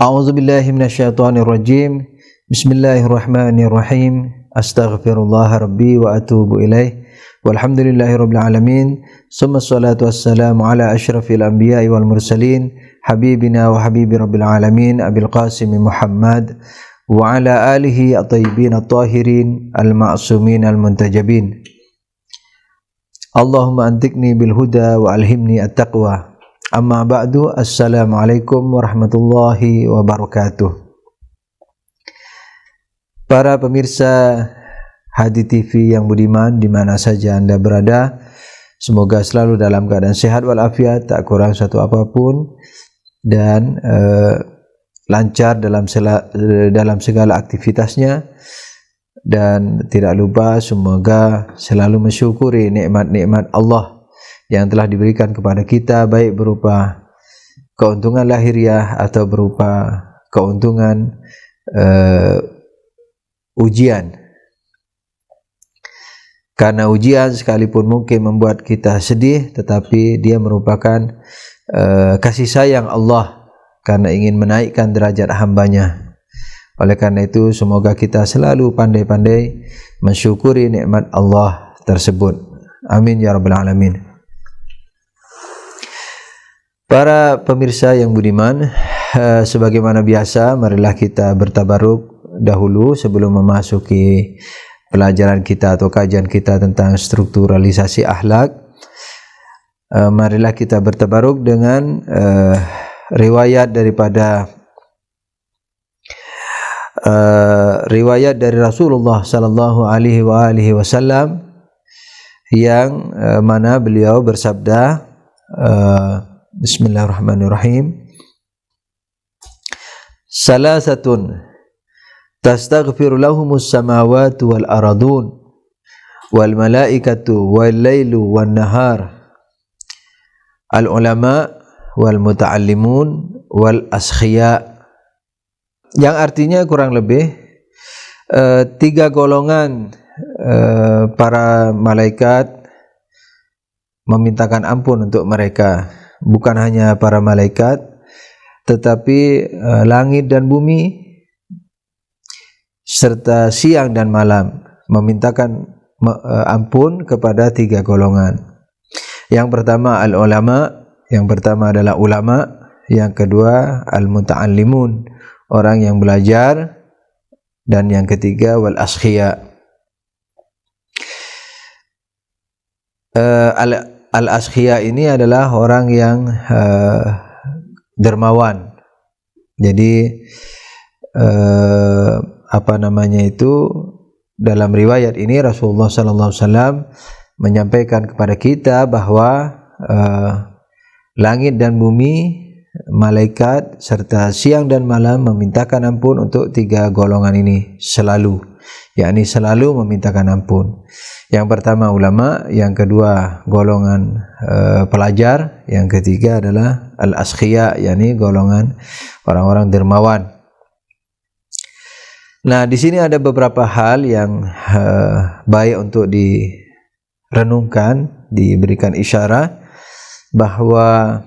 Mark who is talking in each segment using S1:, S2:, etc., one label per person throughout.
S1: A'udzu billahi minasyaitonir rajim. Bismillahirrahmanirrahim. Astaghfirullah rabbi wa atubu ilaih. Walhamdulillahirabbil alamin. Summa shalatu wassalamu ala asyrafil anbiya'i wal mursalin, habibina wa habibi rabbil alamin, Abil Qasim Muhammad wa ala alihi at-tayyibin at-tahirin al-ma'sumin al-muntajabin. Allahumma antikni bil huda wa alhimni at-taqwa. Amma ba'du, assalamualaikum warahmatullahi wabarakatuh. Para pemirsa Hadi TV yang budiman, di mana saja Anda berada, semoga selalu dalam keadaan sehat walafiat, tak kurang satu apapun, dan lancar dalam segala aktivitasnya. Dan tidak lupa semoga selalu mensyukuri nikmat-nikmat Allah yang telah diberikan kepada kita, baik berupa keuntungan lahiriah atau berupa keuntungan ujian. Karena ujian sekalipun mungkin membuat kita sedih, tetapi dia merupakan kasih sayang Allah karena ingin menaikkan derajat hambanya. Oleh karena itu, semoga kita selalu pandai-pandai mensyukuri nikmat Allah tersebut. Amin ya rabbal alamin. Para pemirsa yang budiman, sebagaimana biasa, marilah kita bertabaruk dahulu sebelum memasuki pelajaran kita atau kajian kita tentang strukturalisasi akhlak. Marilah kita bertabaruk dengan riwayat dari Rasulullah sallallahu alaihi wasallam yang mana beliau bersabda, Bismillahirrahmanirrahim. Salasatun tastaghfiru lahumus samawati wal aradun wal malaikatu wal lailu wan nahar, al ulama wal muta'allimun wal askhiya. Yang artinya kurang lebih tiga golongan para malaikat memintakan ampun untuk mereka. Bukan hanya para malaikat, tetapi langit dan bumi serta siang dan malam memintakan ampun kepada tiga golongan. Yang pertama al-ulama, yang pertama adalah ulama, yang kedua al-muta'allimun, orang yang belajar, dan yang ketiga wal askhiya. Al-askhiya ini adalah orang yang dermawan. Jadi dalam riwayat ini Rasulullah sallallahu alaihi wasallam menyampaikan kepada kita bahwa langit dan bumi, malaikat serta siang dan malam memintakan ampun untuk tiga golongan ini selalu, yakni selalu memintakan ampun. Yang pertama ulama, yang kedua golongan pelajar, yang ketiga adalah al-askhiya, yakni golongan orang-orang dermawan. Nah, di sini ada beberapa hal yang baik untuk direnungkan, diberikan isyarat bahwa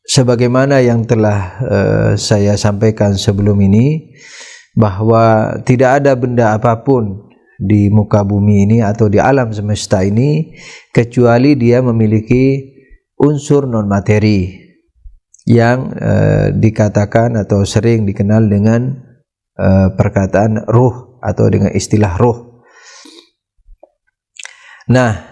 S1: sebagaimana yang telah saya sampaikan sebelum ini, bahwa tidak ada benda apapun di muka bumi ini atau di alam semesta ini kecuali dia memiliki unsur non materi yang dikatakan atau sering dikenal dengan perkataan ruh atau dengan istilah ruh. Nah,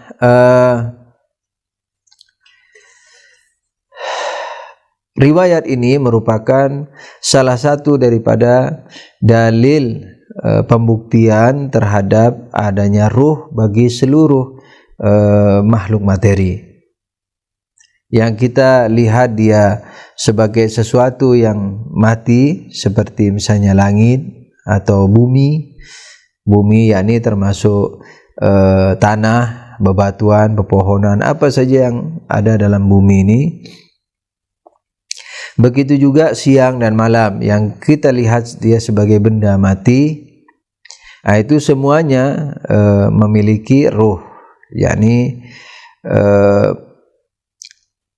S1: riwayat ini merupakan salah satu daripada dalil pembuktian terhadap adanya ruh bagi seluruh makhluk materi. Yang kita lihat dia sebagai sesuatu yang mati, seperti misalnya langit atau bumi. Bumi yakni termasuk tanah, bebatuan, pepohonan, apa saja yang ada dalam bumi ini. Begitu juga siang dan malam yang kita lihat dia sebagai benda mati. Nah, itu semuanya memiliki ruh, yakni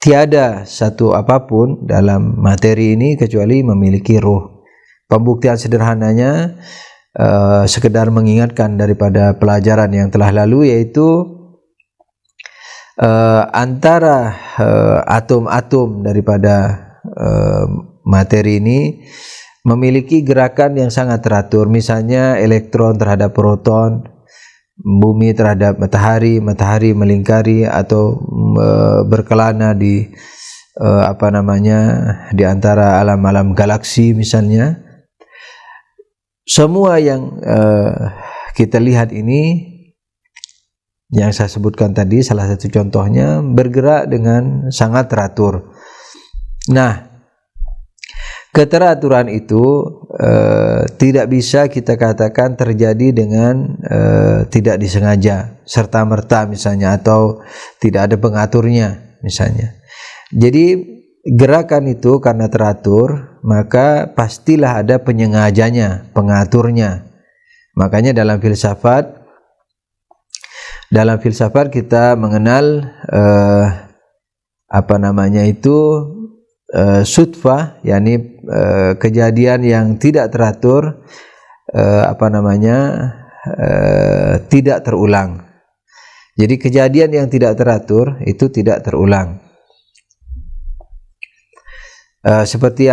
S1: tiada satu apapun dalam materi ini kecuali memiliki ruh. Pembuktian sederhananya sekedar mengingatkan daripada pelajaran yang telah lalu, yaitu antara atom-atom daripada materi ini memiliki gerakan yang sangat teratur. Misalnya elektron terhadap proton, bumi terhadap matahari, matahari melingkari atau berkelana di di antara alam-alam galaksi misalnya. Semua yang kita lihat ini, yang saya sebutkan tadi, salah satu contohnya, bergerak dengan sangat teratur. Nah, keteraturan itu tidak bisa kita katakan terjadi dengan tidak disengaja, serta-merta misalnya, atau tidak ada pengaturnya misalnya. Jadi gerakan itu karena teratur, maka pastilah ada penyengajanya, pengaturnya. Makanya dalam filsafat kita mengenal sudfah, yakni kejadian yang tidak teratur, tidak terulang. Jadi kejadian yang tidak teratur itu tidak terulang. Seperti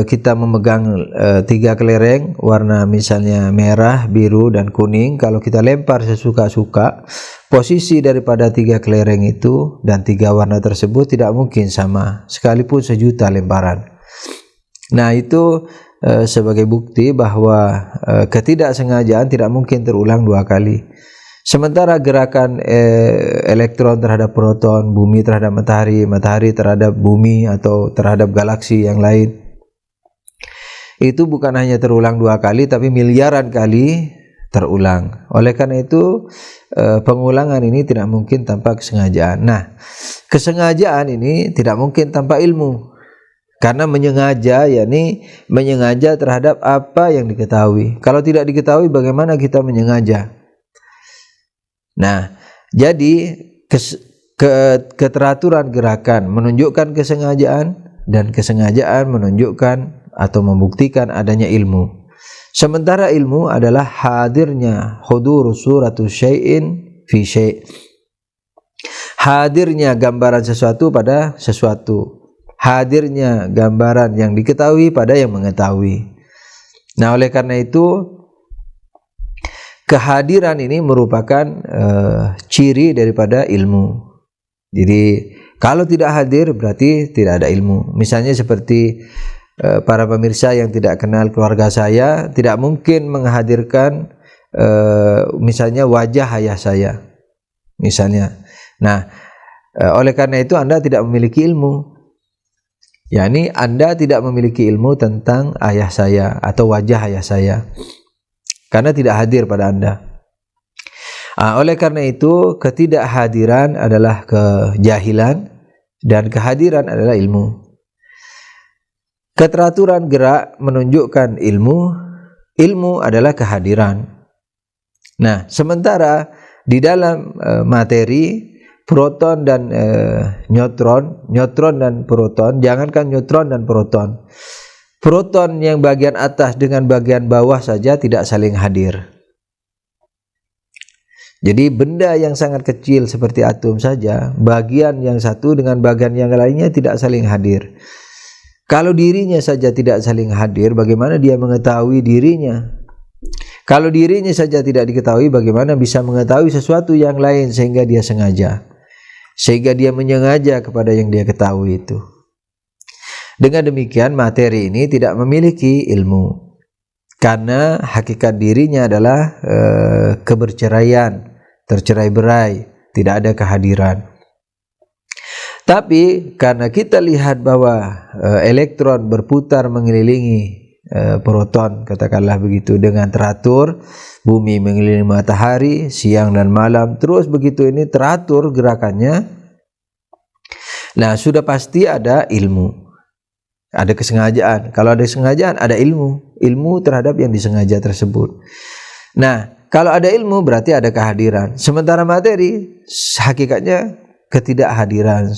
S1: kita memegang 3 kelereng warna misalnya merah, biru, dan kuning. Kalau kita lempar sesuka-suka, posisi daripada 3 kelereng itu dan 3 warna tersebut tidak mungkin sama, sekalipun sejuta lemparan. Nah, itu sebagai bukti bahwa ketidaksengajaan tidak mungkin terulang 2 kali. Sementara gerakan elektron terhadap proton, bumi terhadap matahari, matahari terhadap bumi atau terhadap galaksi yang lain, itu bukan hanya terulang 2 kali, tapi miliaran kali terulang. Oleh karena itu pengulangan ini tidak mungkin tanpa kesengajaan. Nah, kesengajaan ini tidak mungkin tanpa ilmu, karena menyengaja, yakni menyengaja terhadap apa yang diketahui. Kalau tidak diketahui, bagaimana kita menyengaja? Nah, jadi keteraturan gerakan menunjukkan kesengajaan, dan kesengajaan menunjukkan atau membuktikan adanya ilmu. Sementara ilmu adalah hadirnya hudur suratu syai'in fi syai'. Hadirnya gambaran sesuatu pada sesuatu. Hadirnya gambaran yang diketahui pada yang mengetahui. Nah, oleh karena itu kehadiran ini merupakan ciri daripada ilmu. Jadi kalau tidak hadir berarti tidak ada ilmu. Misalnya seperti para pemirsa yang tidak kenal keluarga saya, tidak mungkin menghadirkan misalnya wajah ayah saya misalnya. Nah, oleh karena itu Anda tidak memiliki ilmu. yakni Anda tidak memiliki ilmu tentang ayah saya atau wajah ayah saya, karena tidak hadir pada Anda. Oleh karena itu, ketidakhadiran adalah kejahilan dan kehadiran adalah ilmu. Keteraturan gerak menunjukkan ilmu, ilmu adalah kehadiran. Nah, sementara di dalam materi, proton dan neutron dan proton, jangankan neutron dan proton, proton yang bagian atas dengan bagian bawah saja tidak saling hadir. Jadi benda yang sangat kecil seperti atom saja, bagian yang satu dengan bagian yang lainnya tidak saling hadir. Kalau dirinya saja tidak saling hadir, bagaimana dia mengetahui dirinya? Kalau dirinya saja tidak diketahui, bagaimana bisa mengetahui sesuatu yang lain sehingga dia sengaja? Sehingga dia menyengaja kepada yang dia ketahui itu. Dengan demikian, materi ini tidak memiliki ilmu. Karena hakikat dirinya adalah keberceraian, tercerai-berai, tidak ada kehadiran. Tapi karena kita lihat bahwa elektron berputar mengelilingi proton, katakanlah begitu, dengan teratur, bumi mengelilingi matahari siang dan malam, terus begitu ini teratur gerakannya. Nah, sudah pasti ada ilmu, ada kesengajaan. Kalau ada kesengajaan, ada ilmu terhadap yang disengaja tersebut. Nah, kalau ada ilmu berarti ada kehadiran. Sementara materi hakikatnya ketidakhadiran.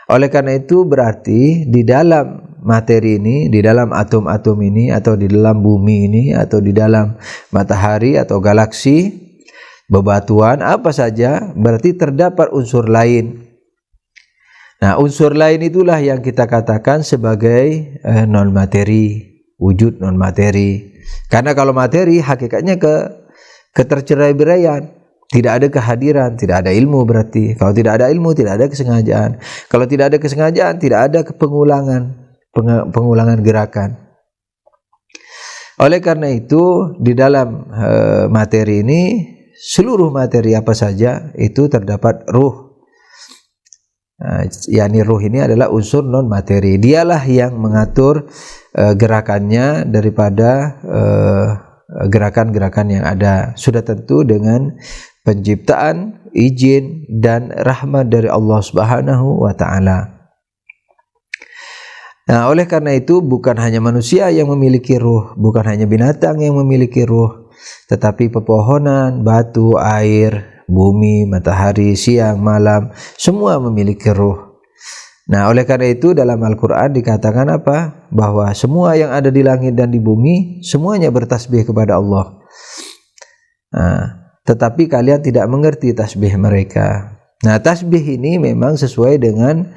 S1: Oleh karena itu berarti di dalam materi ini, di dalam atom-atom ini, atau di dalam bumi ini, atau di dalam matahari atau galaksi, bebatuan, apa saja, berarti terdapat unsur lain. Nah, unsur lain itulah yang kita katakan sebagai non-materi, wujud non-materi. Karena kalau materi hakikatnya ketercerai-beraian, tidak ada kehadiran, tidak ada ilmu berarti. Kalau tidak ada ilmu, tidak ada kesengajaan. Kalau tidak ada kesengajaan, tidak ada pengulangan gerakan. Oleh karena itu, di dalam materi ini, seluruh materi apa saja itu terdapat ruh. yakni ruh ini adalah unsur non materi. Dialah yang mengatur gerakannya daripada gerakan-gerakan yang ada. Sudah tentu dengan penciptaan, izin dan rahmat dari Allah Subhanahu wa taala. Nah, oleh karena itu bukan hanya manusia yang memiliki ruh, bukan hanya binatang yang memiliki ruh, tetapi pepohonan, batu, air, bumi, matahari, siang, malam, semua memiliki ruh. Nah, oleh karena itu dalam Al-Quran dikatakan apa? Bahwa semua yang ada di langit dan di bumi, semuanya bertasbih kepada Allah. Nah, tetapi kalian tidak mengerti tasbih mereka. Nah, tasbih ini memang sesuai dengan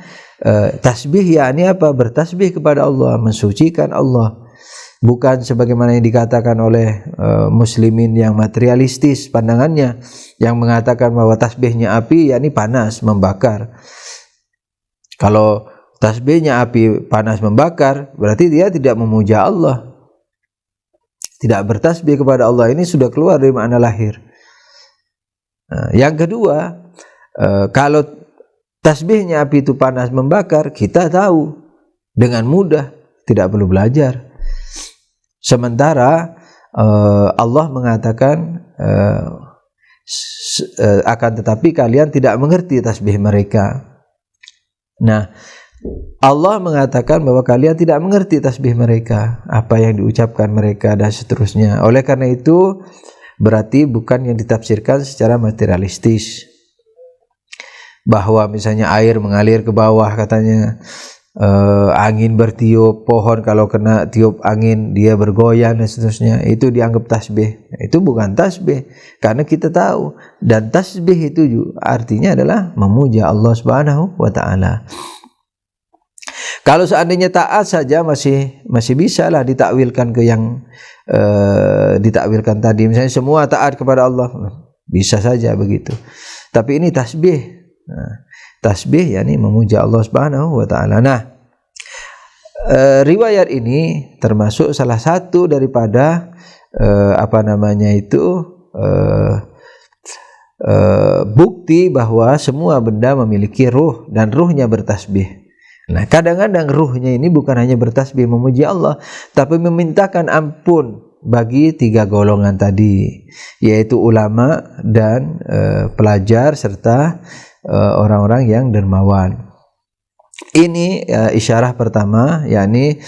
S1: tasbih, yakni apa? Bertasbih kepada Allah, mensucikan Allah. Bukan sebagaimana yang dikatakan oleh muslimin yang materialistis pandangannya, yang mengatakan bahwa tasbihnya api yakni panas, membakar. Kalau tasbihnya api panas membakar, berarti dia tidak memuja Allah, tidak bertasbih kepada Allah. Ini sudah keluar dari makna lahir. Nah, yang kedua, kalau tasbihnya api itu panas membakar, kita tahu dengan mudah, tidak perlu belajar. Sementara Allah mengatakan akan tetapi kalian tidak mengerti tasbih mereka. Nah, Allah mengatakan bahwa kalian tidak mengerti tasbih mereka, apa yang diucapkan mereka dan seterusnya. Oleh karena itu berarti bukan yang ditafsirkan secara materialistis, bahwa misalnya air mengalir ke bawah katanya, angin bertiup, pohon kalau kena tiup angin dia bergoyang dan seterusnya, itu dianggap tasbih. Itu bukan tasbih, karena kita tahu, dan tasbih itu juga artinya adalah memuja Allah Subhanahu wa taala. Kalau seandainya taat saja masih bisa lah ditakwilkan ke yang ditakwilkan tadi, misalnya semua taat kepada Allah, bisa saja begitu. Tapi ini tasbih. Nah, tasbih yakni memuja Allah Subhanahu wa taala. Nah, riwayat ini termasuk salah satu daripada bukti bahwa semua benda memiliki ruh dan ruhnya bertasbih. Nah, kadang-kadang ruhnya ini bukan hanya bertasbih memuji Allah, tapi memintakan ampun bagi tiga golongan tadi, yaitu ulama dan pelajar serta orang-orang yang dermawan. Ini isyarah pertama, yakni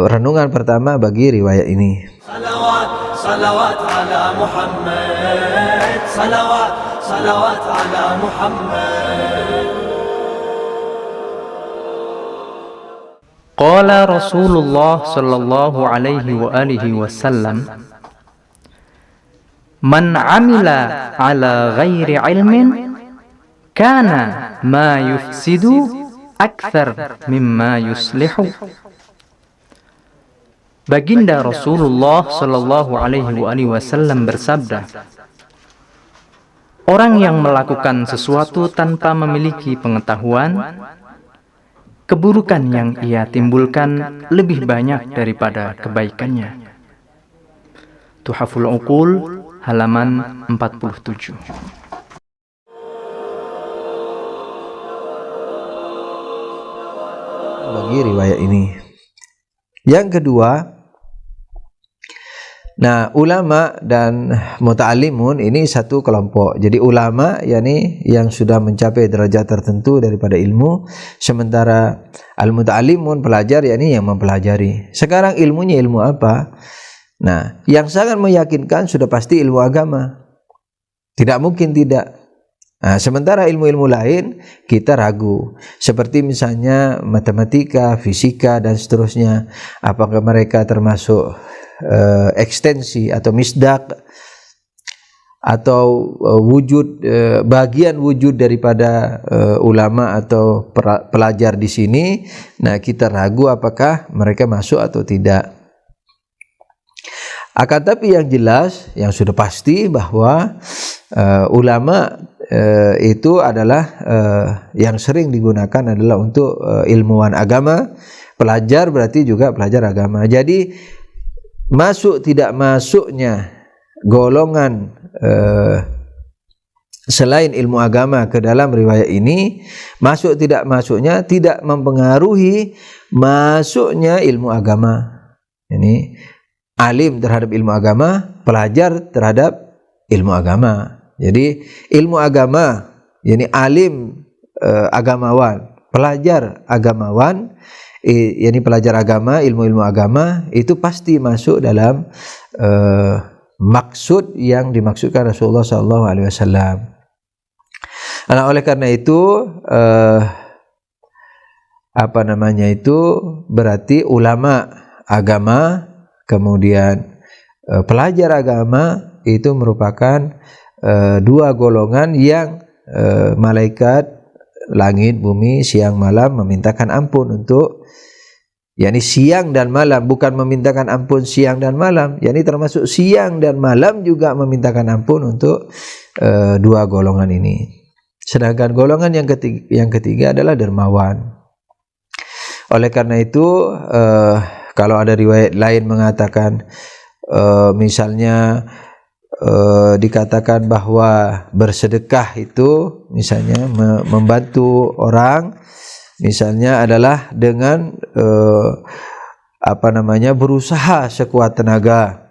S1: renungan pertama bagi riwayat ini. Salawat, salawat ala Muhammad. Salawat, salawat ala Muhammad.
S2: Qala Rasulullah sallallahu alaihi wa alihi wasallam, man amila ala ghairi ilmin kana ma yufsidu akthar mimma yuslihu. Baginda Rasulullah sallallahu alaihi wasallam bersabda, orang yang melakukan sesuatu tanpa memiliki pengetahuan, keburukan yang ia timbulkan lebih banyak daripada kebaikannya. Tuhaful Uqul halaman 47.
S1: Bagi riwayat ini. Yang kedua, nah, ulama dan muta'allimun ini satu kelompok. Jadi ulama yakni yang sudah mencapai derajat tertentu daripada ilmu, sementara al-muta'allimun pelajar yakni yang mempelajari. Sekarang ilmunya ilmu apa? Nah, yang sangat meyakinkan sudah pasti ilmu agama. Tidak mungkin tidak. Nah, sementara ilmu-ilmu lain kita ragu, seperti misalnya matematika, fisika dan seterusnya, apakah mereka termasuk ekstensi atau misdak atau wujud, bagian wujud daripada ulama atau pelajar di sini. Nah, kita ragu apakah mereka masuk atau tidak. Akan tapi yang jelas, yang sudah pasti bahwa ulama itu adalah yang sering digunakan adalah untuk ilmuwan agama. Pelajar berarti juga pelajar agama. Jadi masuk tidak masuknya golongan selain ilmu agama ke dalam riwayat ini, masuk tidak masuknya tidak mempengaruhi masuknya ilmu agama. Ini alim terhadap ilmu agama, pelajar terhadap ilmu agama. Jadi ilmu agama, yakni alim agamawan, pelajar agamawan, yakni pelajar agama, ilmu-ilmu agama itu pasti masuk dalam maksud yang dimaksudkan Rasulullah SAW. Nah, oleh karena itu berarti ulama agama kemudian pelajar agama itu merupakan dua golongan yang malaikat langit bumi siang malam memintakan ampun untuk, yakni siang dan malam, bukan memintakan ampun siang dan malam, yakni termasuk siang dan malam juga memintakan ampun untuk dua golongan ini. Sedangkan golongan yang ketiga adalah dermawan. Oleh karena itu kalau ada riwayat lain mengatakan misalnya dikatakan bahwa bersedekah itu misalnya membantu orang misalnya adalah dengan berusaha sekuat tenaga,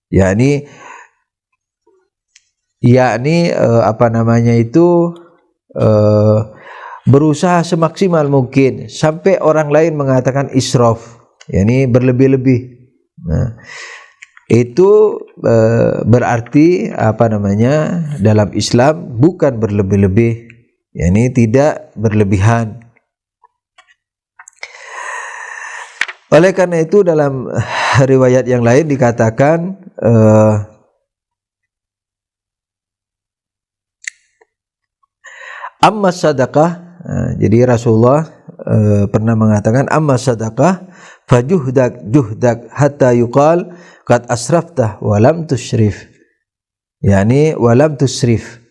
S1: yakni berusaha semaksimal mungkin sampai orang lain mengatakan israf, yakni berlebih-lebih. Nah, itu berarti dalam Islam bukan berlebih-lebih, yakni tidak berlebihan. Oleh karena itu dalam riwayat yang lain dikatakan amma sadaqah. Jadi Rasulullah pernah mengatakan amma sadaqah fajuhdak juhdak hatta yuqal qad asraftah wa lam tusrif, yakni wa lam tusrif.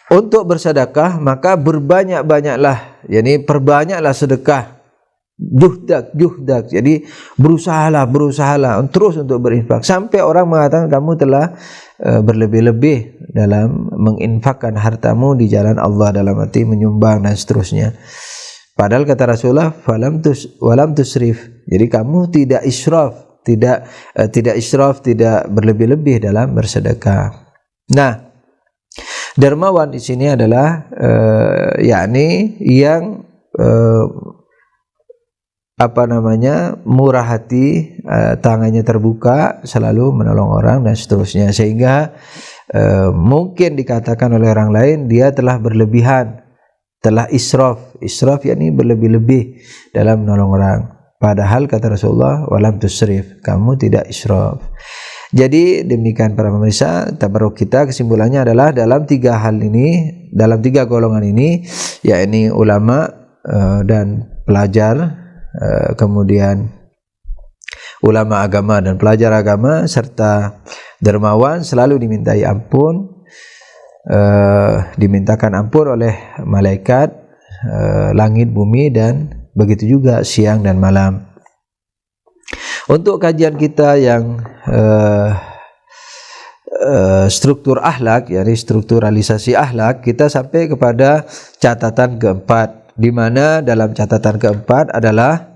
S1: Untuk bersedekah maka berbanyak-banyaklah, yakni perbanyaklah sedekah. Juhdak, jadi berusahalah terus untuk berinfak sampai orang mengatakan kamu telah berlebih-lebih dalam menginfakkan hartamu di jalan Allah, dalam arti menyumbang dan seterusnya. Padahal kata Rasulullah walam tusrif, jadi kamu tidak israf, tidak berlebih-lebih dalam bersedekah. Nah, dermawan di sini adalah yakni yang murah hati, tangannya terbuka, selalu menolong orang dan seterusnya, sehingga mungkin dikatakan oleh orang lain dia telah berlebihan, telah israf yakni berlebih-lebih dalam menolong orang. Padahal kata Rasulullah walam tusrif, kamu tidak israf. Jadi demikian para pemirsa, tabarruk kita kesimpulannya adalah dalam tiga hal ini, dalam tiga golongan ini, yakni ulama dan pelajar, kemudian ulama agama dan pelajar agama serta dermawan selalu dimintai ampun, dimintakan ampun oleh malaikat langit bumi dan begitu juga siang dan malam. Untuk kajian kita yang struktur akhlak, yakni strukturalisasi akhlak, kita sampai kepada catatan keempat, di mana dalam catatan keempat adalah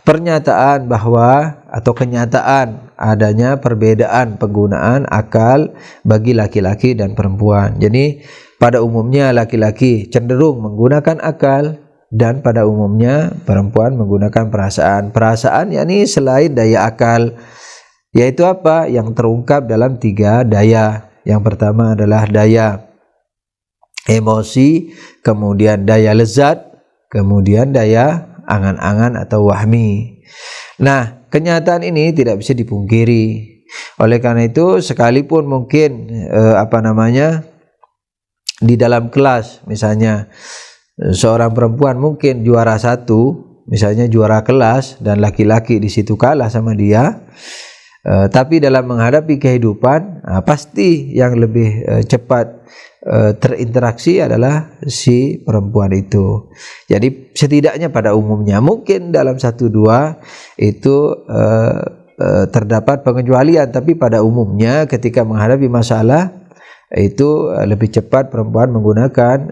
S1: pernyataan bahwa atau kenyataan adanya perbedaan penggunaan akal bagi laki-laki dan perempuan. Jadi pada umumnya laki-laki cenderung menggunakan akal dan pada umumnya perempuan menggunakan perasaan. Perasaan yakni selain daya akal, yaitu apa? Yang terungkap dalam 3 daya. Yang pertama adalah daya emosi, kemudian daya lezat, kemudian daya angan-angan atau wahmi. Nah, kenyataan ini tidak bisa dipungkiri. Oleh karena itu, sekalipun mungkin di dalam kelas, misalnya seorang perempuan mungkin juara 1, misalnya juara kelas, dan laki-laki di situ kalah sama dia, tapi dalam menghadapi kehidupan, pasti yang lebih cepat terinteraksi adalah si perempuan itu. Jadi setidaknya pada umumnya, mungkin dalam 1-2 itu terdapat pengecualian, tapi pada umumnya ketika menghadapi masalah itu lebih cepat perempuan menggunakan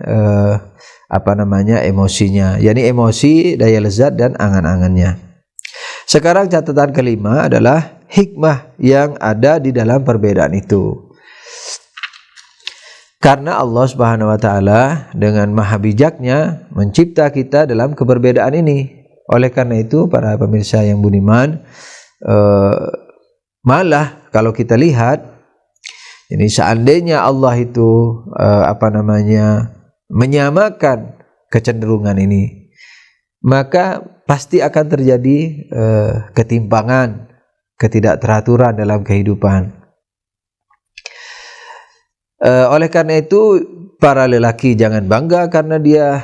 S1: emosinya, yakni emosi, daya lezat dan angan-angannya. Sekarang catatan kelima adalah hikmah yang ada di dalam perbedaan itu. Karena Allah Subhanahu wa taala dengan maha bijaknya mencipta kita dalam keberbedaan ini. Oleh karena itu, para pemirsa yang budiman, malah kalau kita lihat, ini seandainya Allah itu menyamakan kecenderungan ini, maka pasti akan terjadi ketimpangan, ketidakteraturan dalam kehidupan. Oleh karena itu, para lelaki jangan bangga karena dia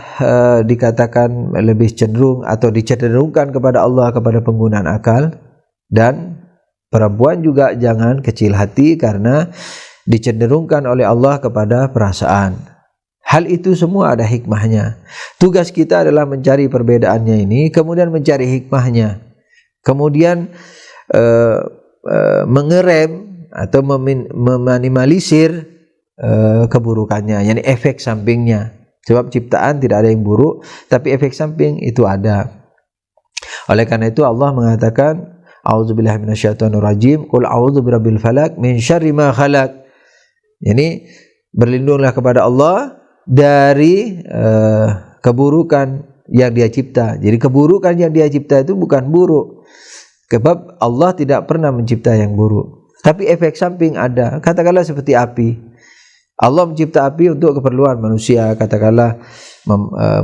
S1: dikatakan lebih cenderung atau dicenderungkan kepada Allah, kepada penggunaan akal, dan perempuan juga jangan kecil hati karena dicenderungkan oleh Allah kepada perasaan. Hal itu semua ada hikmahnya. Tugas kita adalah mencari perbedaannya ini, kemudian mencari hikmahnya, kemudian mengerem atau meminimalisir keburukannya, yakni efek sampingnya. Sebab ciptaan tidak ada yang buruk, tapi efek samping itu ada. Oleh karena itu Allah mengatakan, a'udzubillahi minasyaitonirrajim, qul a'udzu birabbil falaq min syarri ma khalaq. Yani berlindunglah kepada Allah dari keburukan yang Dia cipta. Jadi keburukan yang Dia cipta itu bukan buruk, sebab Allah tidak pernah mencipta yang buruk. Tapi efek samping ada. Katakanlah seperti api. Allah mencipta api untuk keperluan manusia, katakanlah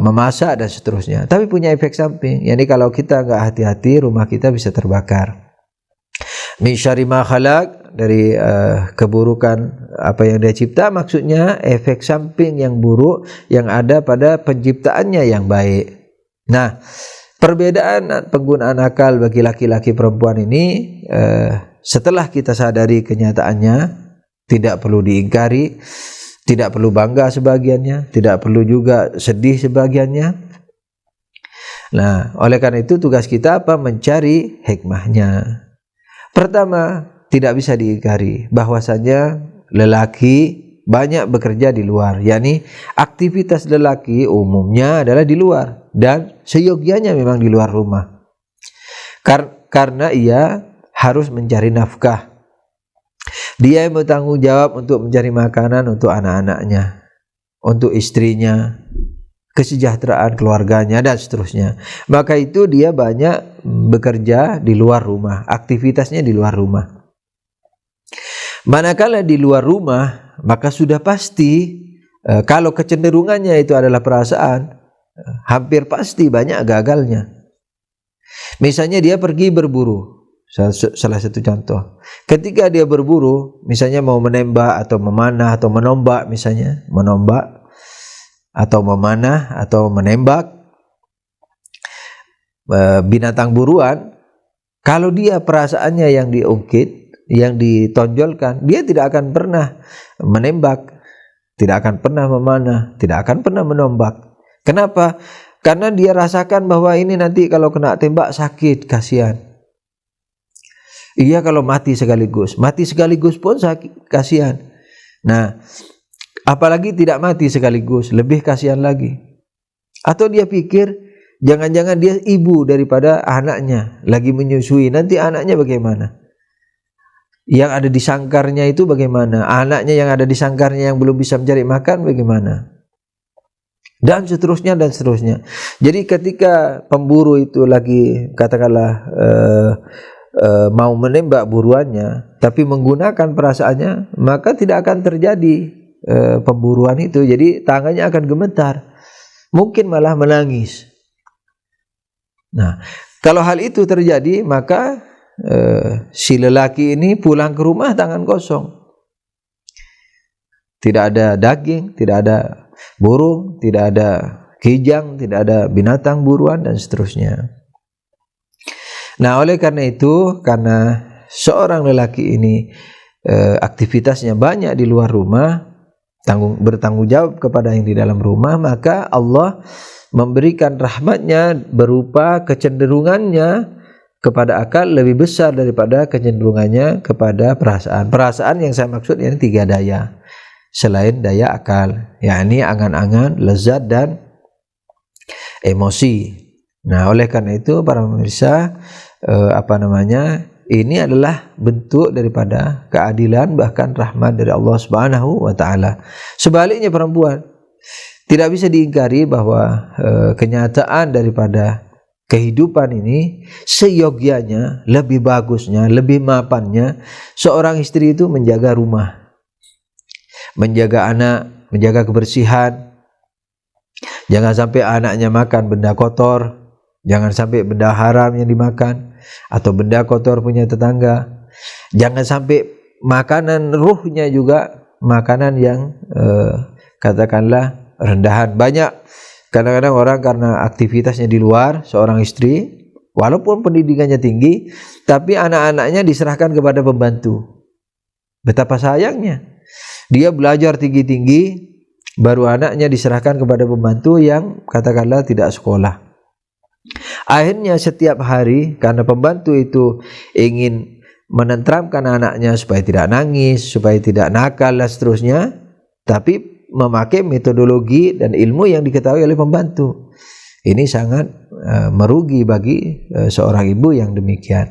S1: memasak dan seterusnya. Tapi punya efek samping. Yani kalau kita enggak hati-hati, rumah kita bisa terbakar. Min syarri ma khalaq, dari keburukan apa yang Dia cipta, maksudnya efek samping yang buruk yang ada pada penciptaannya yang baik. Nah, perbedaan penggunaan akal bagi laki-laki perempuan ini, setelah kita sadari kenyataannya, tidak perlu diingkari, tidak perlu bangga sebagiannya, tidak perlu juga sedih sebagiannya. Nah, oleh karena itu tugas kita apa? Mencari hikmahnya. Pertama, tidak bisa diingkari bahwasanya lelaki banyak bekerja di luar, yakni aktivitas lelaki umumnya adalah di luar dan seyogianya memang di luar rumah. Karena ia harus mencari nafkah. Dia yang bertanggung jawab untuk mencari makanan untuk anak-anaknya, untuk istrinya, kesejahteraan keluarganya dan seterusnya. Maka itu dia banyak bekerja di luar rumah, aktivitasnya di luar rumah. Manakala di luar rumah, maka sudah pasti kalau kecenderungannya itu adalah perasaan, hampir pasti banyak gagalnya. Misalnya dia pergi berburu. Salah satu contoh, ketika dia berburu, misalnya mau menembak atau memanah atau menombak, misalnya menombak atau memanah atau menembak binatang buruan, kalau dia perasaannya yang diungkit, yang ditonjolkan, dia tidak akan pernah menembak, tidak akan pernah memanah, tidak akan pernah menombak. Kenapa? Karena dia rasakan bahwa ini nanti kalau kena tembak sakit, kasihan. Iya, kalau mati sekaligus pun sakit, kasihan. Nah, apalagi tidak mati sekaligus, lebih kasihan lagi. Atau dia pikir, jangan-jangan dia ibu daripada anaknya, lagi menyusui, nanti anaknya bagaimana? Yang ada di sangkarnya itu bagaimana? Anaknya yang ada di sangkarnya yang belum bisa mencari makan bagaimana? Dan seterusnya dan seterusnya. Jadi ketika pemburu itu lagi katakanlah mau menembak buruannya tapi menggunakan perasaannya, maka tidak akan terjadi pemburuan itu. Jadi tangannya akan gemetar, mungkin malah menangis. Nah, kalau hal itu terjadi, maka si lelaki ini pulang ke rumah tangan kosong. Tidak ada daging, tidak ada burung, tidak ada kijang, tidak ada binatang buruan dan seterusnya. Nah, oleh karena itu, karena seorang lelaki ini aktivitasnya banyak di luar rumah, bertanggung jawab kepada yang di dalam rumah, maka Allah memberikan rahmatnya berupa kecenderungannya kepada akal lebih besar daripada kecenderungannya kepada perasaan. Perasaan yang saya maksud ini 3 daya selain daya akal, yakni angan-angan, lezat dan emosi. Nah, oleh karena itu para pemirsa, ini adalah bentuk daripada keadilan, bahkan rahmat dari Allah Subhanahu wa taala. Sebaliknya perempuan, tidak bisa diingkari bahwa kenyataan daripada kehidupan ini seyogyanya, lebih bagusnya, lebih mapannya seorang istri itu menjaga rumah, menjaga anak, menjaga kebersihan. Jangan sampai anaknya makan benda kotor, jangan sampai benda haram yang dimakan atau benda kotor punya tetangga. Jangan sampai makanan ruhnya juga makanan yang katakanlah rendahan. Banyak kadang-kadang orang karena aktivitasnya di luar, seorang istri walaupun pendidikannya tinggi, tapi anak-anaknya diserahkan kepada pembantu. Betapa sayangnya, dia belajar tinggi-tinggi, baru anaknya diserahkan kepada pembantu yang katakanlah tidak sekolah. Akhirnya setiap hari, karena pembantu itu ingin menenteramkan anaknya supaya tidak nangis, supaya tidak nakal dan seterusnya, tapi memakai metodologi dan ilmu yang diketahui oleh pembantu. Ini sangat merugi bagi seorang ibu yang demikian.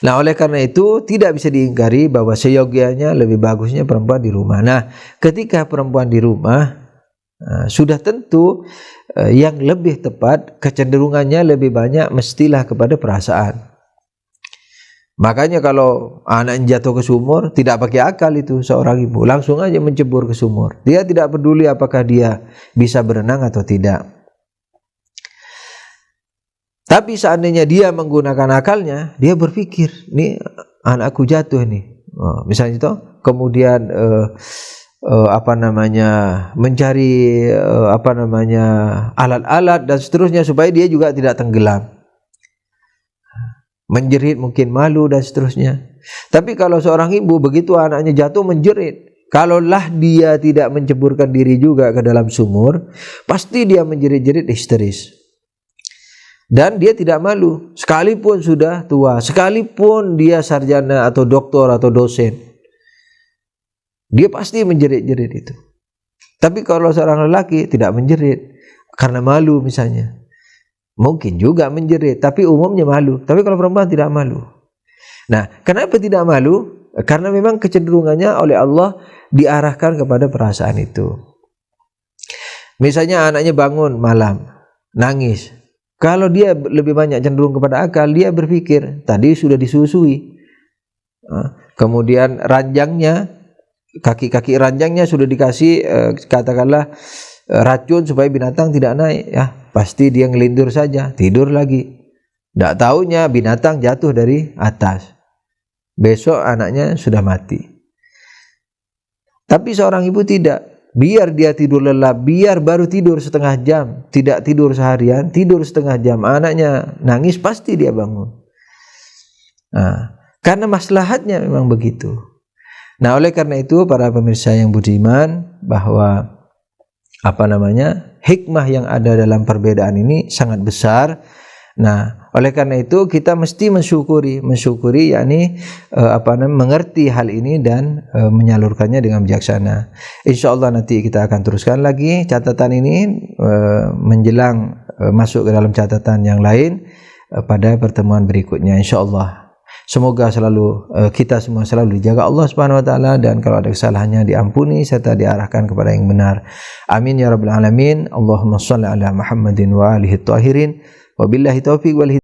S1: Nah, oleh karena itu tidak bisa diingkari bahwa seyogyanya lebih bagusnya perempuan di rumah. Nah, ketika perempuan di rumah, sudah tentu yang lebih tepat kecenderungannya lebih banyak mestilah kepada perasaan. Makanya kalau anak jatuh ke sumur, tidak pakai akal itu seorang ibu, langsung aja mencebur ke sumur. Dia tidak peduli apakah dia bisa berenang atau tidak. Tapi seandainya dia menggunakan akalnya, dia berpikir, nih anakku jatuh nih, misalnya itu, kemudian mencari alat-alat dan seterusnya supaya dia juga tidak tenggelam, menjerit, mungkin malu dan seterusnya. Tapi kalau seorang ibu begitu anaknya jatuh menjerit, kalaulah dia tidak menceburkan diri juga ke dalam sumur, pasti dia menjerit-jerit histeris. Dan dia tidak malu, sekalipun sudah tua, sekalipun dia sarjana atau doktor atau dosen, dia pasti menjerit-jerit itu. Tapi kalau seorang lelaki tidak menjerit karena malu misalnya, mungkin juga menjerit, tapi umumnya malu. Tapi kalau perempuan tidak malu. Nah, kenapa tidak malu? Karena memang kecenderungannya oleh Allah diarahkan kepada perasaan itu. Misalnya anaknya bangun malam, nangis. Kalau dia lebih banyak cenderung kepada akal, dia berpikir, tadi sudah disusui. Kemudian ranjangnya, kaki-kaki ranjangnya sudah dikasih katakanlah racun supaya binatang tidak naik. Ya, pasti dia ngelindur saja, tidur lagi. Tidak taunya binatang jatuh dari atas. Besok anaknya sudah mati. Tapi seorang ibu tidak. Biar dia tidur lelap, biar baru tidur setengah jam, tidak tidur seharian, tidur setengah jam, anaknya nangis pasti dia bangun. Nah, karena maslahatnya memang begitu. Nah, oleh karena itu para pemirsa yang budiman, bahwa hikmah yang ada dalam perbedaan ini sangat besar. Nah, oleh karena itu kita mesti mensyukuri yakni mengerti hal ini dan menyalurkannya dengan bijaksana. Insyaallah nanti kita akan teruskan lagi catatan ini menjelang masuk ke dalam catatan yang lain pada pertemuan berikutnya insyaallah. Semoga selalu kita semua selalu dijaga Allah Subhanahu wa taala, dan kalau ada kesalahannya diampuni serta diarahkan kepada yang benar. Amin ya rabbal alamin. Allahumma shalli ala Muhammadin wa alihi thahirin. Wabillahi taufiq wal hidayah.